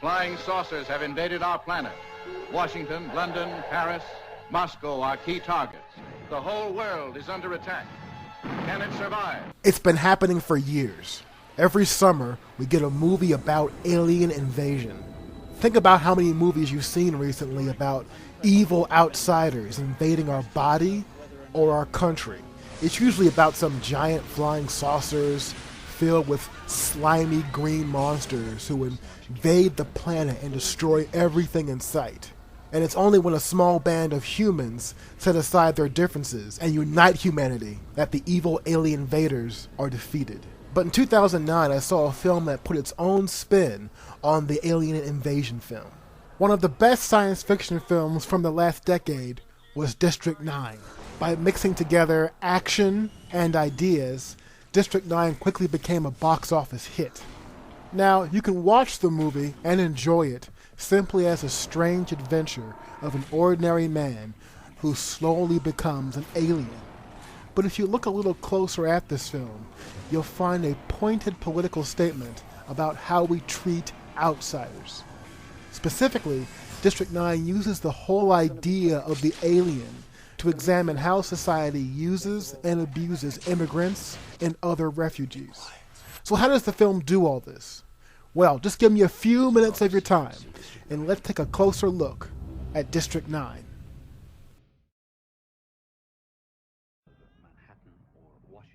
Flying saucers have invaded our planet. Washington, London, Paris, Moscow are key targets. The whole world is under attack. Can it survive? It's been happening for years. Every summer, we get a movie about alien invasion. Think about how many movies you've seen recently about evil outsiders invading our body or our country. It's usually about some giant flying saucers filled with slimy green monsters who invade the planet and destroy everything in sight. And it's only when a small band of humans set aside their differences and unite humanity that the evil alien invaders are defeated. But in 2009, I saw a film that put its own spin on the alien invasion film. One of the best science fiction films from the last decade was District 9. By mixing together action and ideas, District 9 quickly became a box office hit. Now, you can watch the movie and enjoy it simply as a strange adventure of an ordinary man who slowly becomes an alien. But if you look a little closer at this film, you'll find a pointed political statement about how we treat outsiders. Specifically, District 9 uses the whole idea of the alien to examine how society uses and abuses immigrants and other refugees. So how does the film do all this? Well, just give me a few minutes of your time, and let's take a closer look at District 9.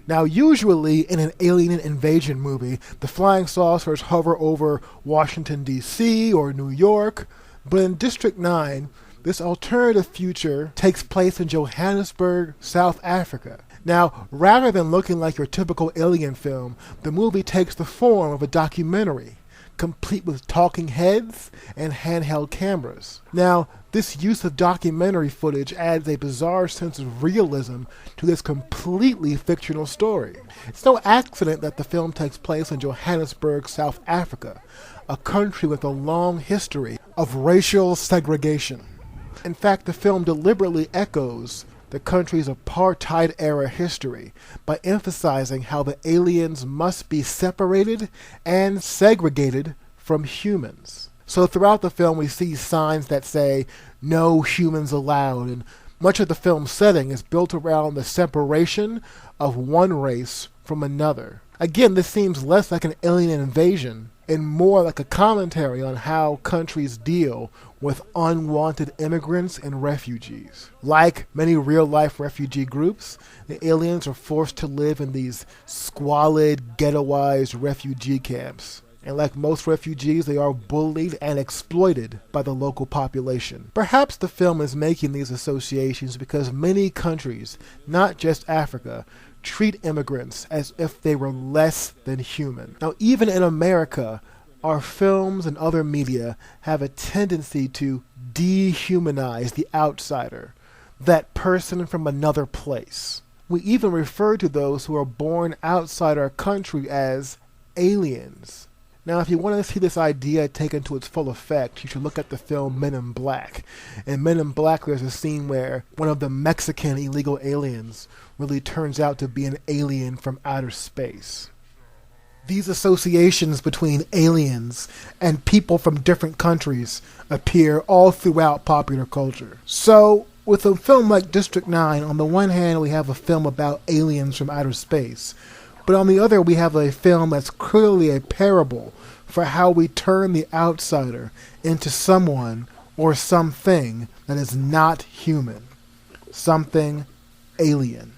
Now, usually in an alien invasion movie, the flying saucers hover over Washington, D.C. or New York, but in District 9, this alternative future takes place in Johannesburg, South Africa. Now, rather than looking like your typical alien film, the movie takes the form of a documentary, complete with talking heads and handheld cameras. Now, this use of documentary footage adds a bizarre sense of realism to this completely fictional story. It's no accident that the film takes place in Johannesburg, South Africa, a country with a long history of racial segregation. In fact, the film deliberately echoes the country's apartheid-era history by emphasizing how the aliens must be separated and segregated from humans. So throughout the film we see signs that say, "No humans allowed," and much of the film's setting is built around the separation of one race from another. Again, this seems less like an alien invasion and more like a commentary on how countries deal with unwanted immigrants and refugees. Like many real-life refugee groups, the aliens are forced to live in these squalid, ghettoized refugee camps. And like most refugees, they are bullied and exploited by the local population. Perhaps the film is making these associations because many countries, not just Africa, treat immigrants as if they were less than human. Now, even in America, our films and other media have a tendency to dehumanize the outsider, that person from another place. We even refer to those who are born outside our country as aliens. Now, if you want to see this idea taken to its full effect, you should look at the film Men in Black. In Men in Black, there's a scene where one of the Mexican illegal aliens really turns out to be an alien from outer space. These associations between aliens and people from different countries appear all throughout popular culture. So, with a film like District 9, on the one hand we have a film about aliens from outer space, but on the other we have a film that's clearly a parable for how we turn the outsider into someone or something that is not human. Something alien.